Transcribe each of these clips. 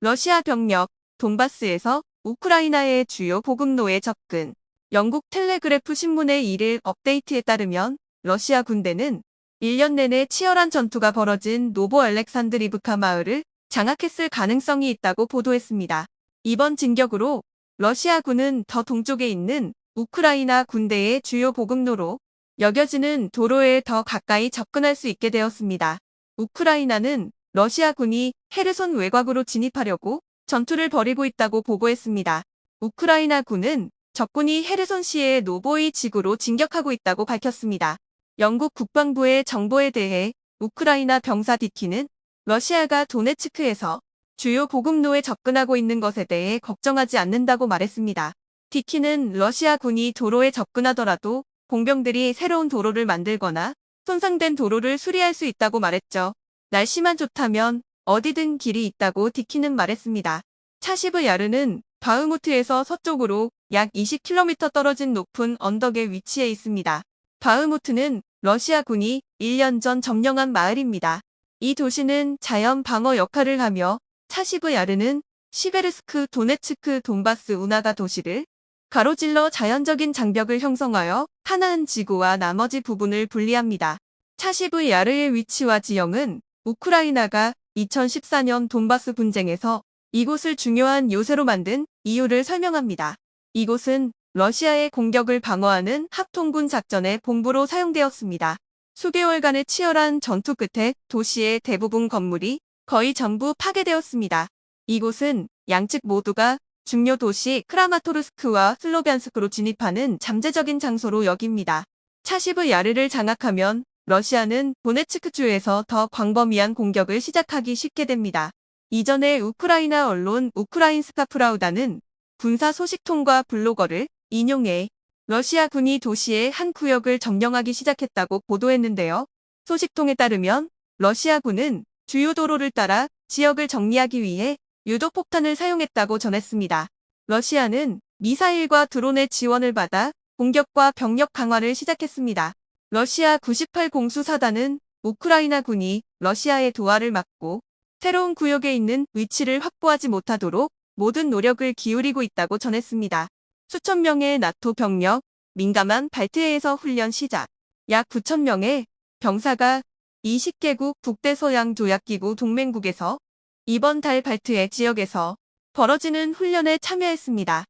러시아 병력, 돈바스에서 우크라이나의 주요 보급로에 접근. 영국 텔레그래프 신문의 1일 업데이트에 따르면 러시아 군대는 1년 내내 치열한 전투가 벌어진 노보 알렉산드리브카 마을을 장악했을 가능성이 있다고 보도했습니다. 이번 진격으로 러시아군은 더 동쪽에 있는 우크라이나 군대의 주요 보급로로 여겨지는 도로에 더 가까이 접근할 수 있게 되었습니다. 우크라이나는 러시아군이 헤르손 외곽으로 진입하려고 전투를 벌이고 있다고 보고했습니다. 우크라이나군은 적군이 헤르손시의 노보이 지구로 진격하고 있다고 밝혔습니다. 영국 국방부의 정보에 대해 우크라이나 병사 디키는 러시아가 도네츠크에서 주요 보급로에 접근하고 있는 것에 대해 걱정하지 않는다고 말했습니다. 디키는 러시아군이 도로에 접근하더라도 공병들이 새로운 도로를 만들거나 손상된 도로를 수리할 수 있다고 말했죠. 날씨만 좋다면 어디든 길이 있다고 디키는 말했습니다. 차시브 야르는 바흐무트에서 서쪽으로 약 20km 떨어진 높은 언덕에 위치해 있습니다. 바흐무트는 러시아군이 1년 전 점령한 마을입니다. 이 도시는 자연 방어 역할을 하며 차시브 야르는 시베르스크 도네츠크 돈바스 운하가 도시를 가로질러 자연적인 장벽을 형성하여 하나은 지구와 나머지 부분을 분리합니다. 차시브 야르의 위치와 지형은 우크라이나가 2014년 돈바스 분쟁에서 이곳을 중요한 요새로 만든 이유를 설명합니다. 이곳은 러시아의 공격을 방어하는 합통군 작전의 본부로 사용되었습니다. 수개월간의 치열한 전투 끝에 도시의 대부분 건물이 거의 전부 파괴되었습니다. 이곳은 양측 모두가 중요 도시 크라마토르스크와 슬로비안스크로 진입하는 잠재적인 장소로 여깁니다. 차시브 야르를 장악하면 러시아는 도네츠크주에서 더 광범위한 공격을 시작하기 쉽게 됩니다. 이전에 우크라이나 언론 우크라인스카 프라우다는 군사 소식통과 블로거를 인용해 러시아군이 도시의 한 구역을 점령하기 시작했다고 보도했는데요. 소식통에 따르면 러시아군은 주요 도로를 따라 지역을 정리하기 위해 유도폭탄을 사용했다고 전했습니다. 러시아는 미사일과 드론의 지원을 받아 공격과 병력 강화를 시작했습니다. 러시아 98 공수사단은 우크라이나군이 러시아의 도하를 막고 새로운 구역에 있는 위치를 확보하지 못하도록 모든 노력을 기울이고 있다고 전했습니다. 수천 명의 나토 병력, 민감한 발트해에서 훈련 시작. 약 9천 명의 병사가 20개국 북대서양 조약기구 동맹국에서 이번 달 발트해 지역에서 벌어지는 훈련에 참여했습니다.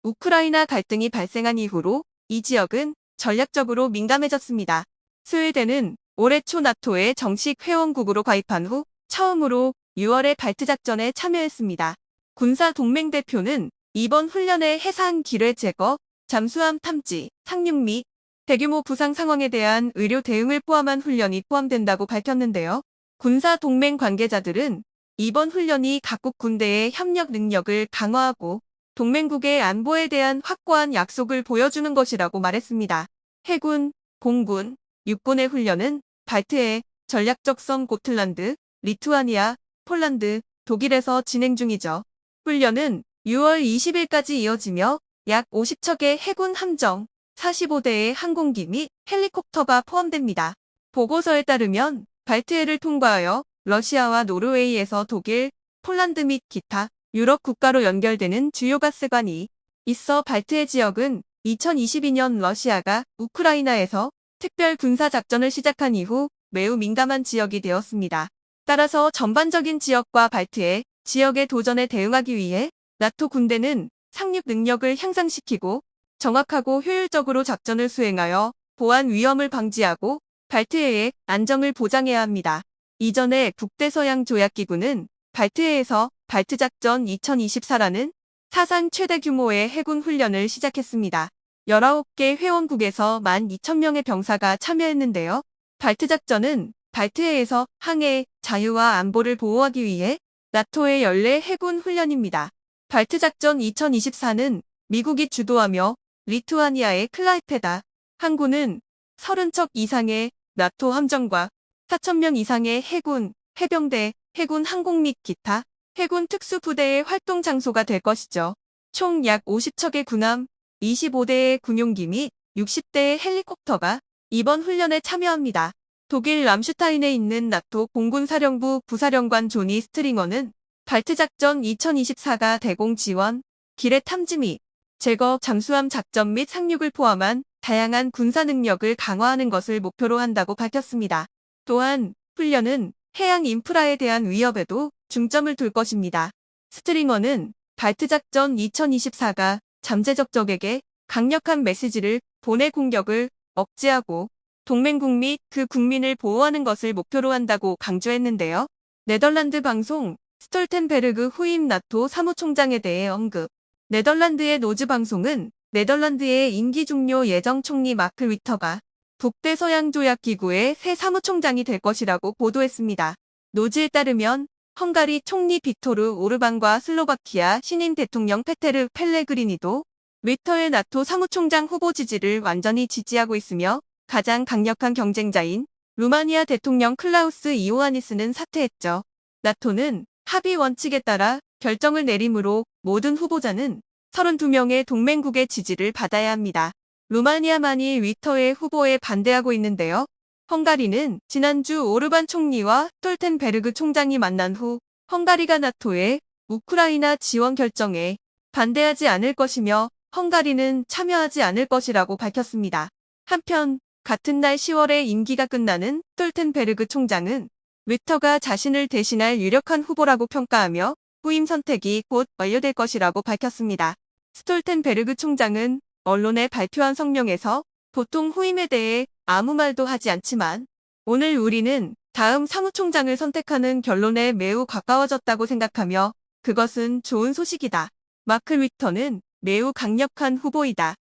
우크라이나 갈등이 발생한 이후로 이 지역은 전략적으로 민감해졌습니다. 스웨덴은 올해 초 나토의 정식 회원국으로 가입한 후 처음으로 6월에 발트 작전에 참여했습니다. 군사 동맹 대표는 이번 훈련에 해상 기뢰 제거, 잠수함 탐지, 상륙 및 대규모 부상 상황에 대한 의료 대응을 포함한 훈련이 포함된다고 밝혔는데요. 군사 동맹 관계자들은 이번 훈련이 각국 군대의 협력 능력을 강화하고 동맹국의 안보에 대한 확고한 약속을 보여주는 것이라고 말했습니다. 해군, 공군, 육군의 훈련은 발트해, 전략적 섬 고틀란드, 리투아니아, 폴란드, 독일에서 진행 중이죠. 훈련은 6월 20일까지 이어지며 약 50척의 해군 함정, 45대의 항공기 및 헬리콥터가 포함됩니다. 보고서에 따르면 발트해를 통과하여 러시아와 노르웨이에서 독일, 폴란드 및 기타 유럽 국가로 연결되는 주요 가스관이 있어 발트해 지역은 2022년 러시아가 우크라이나에서 특별 군사작전을 시작한 이후 매우 민감한 지역이 되었습니다. 따라서 전반적인 지역과 발트해 지역의 도전에 대응하기 위해 나토 군대는 상륙 능력을 향상시키고 정확하고 효율적으로 작전을 수행하여 보안 위험을 방지하고 발트해의 안정을 보장해야 합니다. 이전에 북대서양 조약기구는 발트해에서 발트작전 2024라는 사상 최대 규모의 해군 훈련을 시작했습니다. 19개 회원국에서 12,000명의 병사가 참여했는데요. 발트작전은 발트해에서 항해, 자유와 안보를 보호하기 위해 나토의 연례 해군 훈련입니다. 발트작전 2024는 미국이 주도하며 리투아니아의 클라이페다 항구는 30척 이상의 나토 함정과 4,000명 이상의 해군, 해병대, 해군 항공 및 기타, 해군 특수부대의 활동 장소가 될 것이죠. 총 약 50척의 군함, 25대의 군용기 및 60대의 헬리콥터가 이번 훈련에 참여합니다. 독일 람슈타인에 있는 나토 공군사령부 부사령관 조니 스트링어는 발트작전 2024가 대공 지원, 기뢰 탐지 및 제거 잠수함 작전 및 상륙을 포함한 다양한 군사 능력을 강화하는 것을 목표로 한다고 밝혔습니다. 또한 훈련은 해양 인프라에 대한 위협에도 중점을 둘 것입니다. 스트링어는 발트작전 2024가 잠재적 적에게 강력한 메시지를 보내 공격을 억제하고 동맹국 및 그 국민을 보호하는 것을 목표로 한다고 강조했는데요. 네덜란드 방송 스톨텐베르그 후임 나토 사무총장에 대해 언급. 네덜란드의 노즈 방송은 네덜란드의 임기 종료 예정 총리 마크 위터가 북대서양조약기구의 새 사무총장이 될 것이라고 보도했습니다. 노즈에 따르면 헝가리 총리 빅토르 오르반과 슬로바키아 신임 대통령 페테르 펠레그리니도 위터의 나토 사무총장 후보 지지를 완전히 지지하고 있으며 가장 강력한 경쟁자인 루마니아 대통령 클라우스 이오하니스는 사퇴했죠. 나토는 합의 원칙에 따라 결정을 내리므로 모든 후보자는 32명의 동맹국의 지지를 받아야 합니다. 루마니아만이 위터의 후보에 반대하고 있는데요. 헝가리는 지난주 오르반 총리와 스톨텐베르그 총장이 만난 후 헝가리가 나토의 우크라이나 지원 결정에 반대하지 않을 것이며 헝가리는 참여하지 않을 것이라고 밝혔습니다. 한편 같은 날 10월에 임기가 끝나는 스톨텐베르그 총장은 위터가 자신을 대신할 유력한 후보라고 평가하며 후임 선택이 곧 완료될 것이라고 밝혔습니다. 스톨텐베르그 총장은 언론에 발표한 성명에서 보통 후임에 대해 아무 말도 하지 않지만 오늘 우리는 다음 사무총장을 선택하는 결론에 매우 가까워졌다고 생각하며 그것은 좋은 소식이다. 마크 위터는 매우 강력한 후보이다.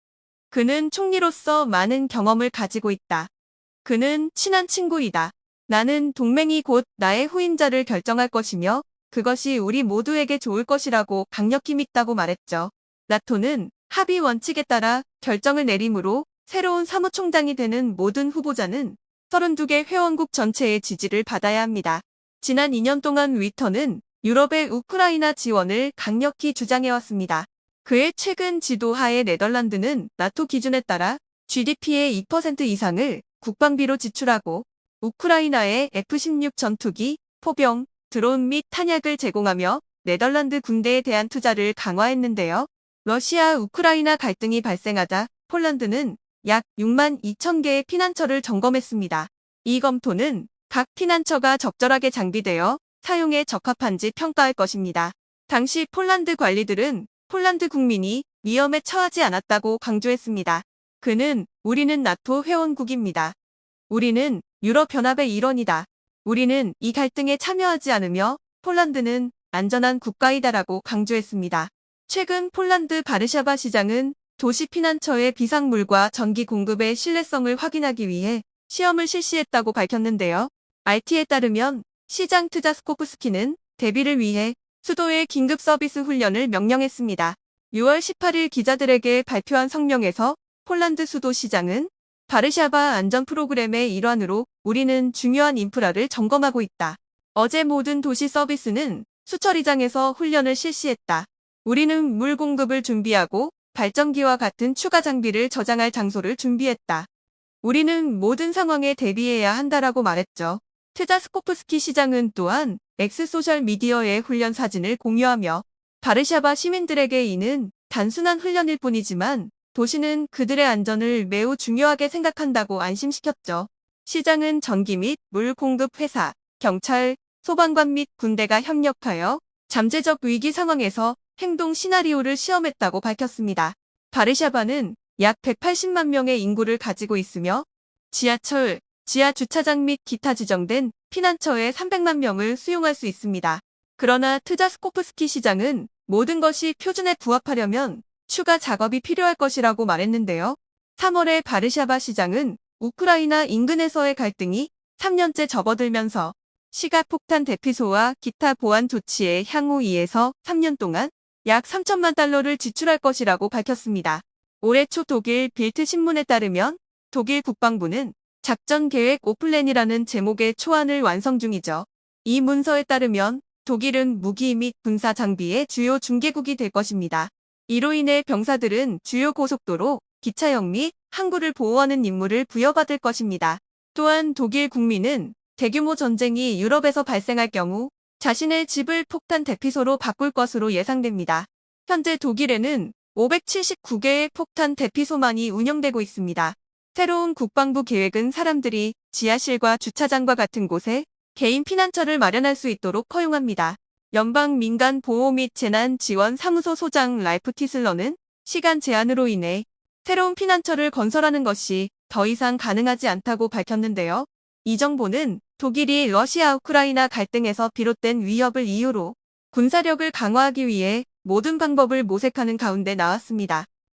그는 총리로서 많은 경험을 가지고 있다. 그는 친한 친구이다. 나는 동맹이 곧 나의 후임자를 결정할 것이며 그것이 우리 모두에게 좋을 것이라고 강력히 믿다고 말했죠. 나토는 합의 원칙에 따라 결정을 내리므로 새로운 사무총장이 되는 모든 후보자는 32개 회원국 전체의 지지를 받아야 합니다. 지난 2년 동안 위터는 유럽의 우크라이나 지원을 강력히 주장해왔습니다. 그의 최근 지도하에 네덜란드는 나토 기준에 따라 GDP의 2% 이상을 국방비로 지출하고 우크라이나에 F-16 전투기, 포병, 드론 및 탄약을 제공하며 네덜란드 군대에 대한 투자를 강화했는데요. 러시아 우크라이나 갈등이 발생하자 폴란드는 약 6만 2천 개의 피난처를 점검했습니다. 이 검토는 각 피난처가 적절하게 장비되어 사용에 적합한지 평가할 것입니다. 당시 폴란드 관리들은 폴란드 국민이 위험에 처하지 않았다고 강조했습니다. 그는 우리는 나토 회원국입니다. 우리는 유럽연합의 일원이다. 우리는 이 갈등에 참여하지 않으며 폴란드는 안전한 국가이다라고 강조했습니다. 최근 폴란드 바르샤바 시장은 도시 피난처의 비상물과 전기 공급의 신뢰성을 확인하기 위해 시험을 실시했다고 밝혔는데요. RT에 따르면 시장 트자스코프스키는 대비를 위해 수도의 긴급 서비스 훈련을 명령했습니다. 6월 18일 기자들에게 발표한 성명에서 폴란드 수도시장은 바르샤바 안전 프로그램의 일환으로 우리는 중요한 인프라를 점검하고 있다. 어제 모든 도시 서비스는 수처리장에서 훈련을 실시했다. 우리는 물 공급을 준비하고 발전기와 같은 추가 장비를 저장할 장소를 준비했다. 우리는 모든 상황에 대비해야 한다라고 말했죠. 트자스코프스키 시장은 또한 X소셜미디어의 훈련 사진을 공유하며 바르샤바 시민들에게 이는 단순한 훈련일 뿐이지만 도시는 그들의 안전을 매우 중요하게 생각한다고 안심시켰죠. 시장은 전기 및 물 공급 회사, 경찰, 소방관 및 군대가 협력하여 잠재적 위기 상황에서 행동 시나리오를 시험했다고 밝혔습니다. 바르샤바는 약 180만 명의 인구를 가지고 있으며 지하철, 지하 주차장 및 기타 지정된 피난처에 300만 명을 수용할 수 있습니다. 그러나 트자스코프스키 시장은 모든 것이 표준에 부합하려면 추가 작업이 필요할 것이라고 말했는데요. 3월에 바르샤바 시장은 우크라이나 인근에서의 갈등이 3년째 접어들면서 시각폭탄 대피소와 기타 보안 조치에 향후 2에서 3년 동안 약 3천만 달러를 지출할 것이라고 밝혔습니다. 올해 초 독일 빌트 신문에 따르면 독일 국방부는 작전계획 오플랜이라는 제목의 초안을 완성 중이죠. 이 문서에 따르면 독일은 무기 및 군사 장비의 주요 중개국이 될 것입니다. 이로 인해 병사들은 주요 고속도로, 기차역 및 항구를 보호하는 임무를 부여받을 것입니다. 또한 독일 국민은 대규모 전쟁이 유럽에서 발생할 경우 자신의 집을 폭탄 대피소로 바꿀 것으로 예상됩니다. 현재 독일에는 579개의 폭탄 대피소만이 운영되고 있습니다. 새로운 국방부 계획은 사람들이 지하실과 주차장과 같은 곳에 개인 피난처를 마련할 수 있도록 허용합니다. 연방 민간 보호 및 재난 지원 사무소 소장 랄프 티슬러는 시간 제한으로 인해 새로운 피난처를 건설하는 것이 더 이상 가능하지 않다고 밝혔는데요. 이 정보는 독일이 러시아 우크라이나 갈등에서 비롯된 위협을 이유로 군사력을 강화하기 위해 모든 방법을 모색하는 가운데 나왔습니다.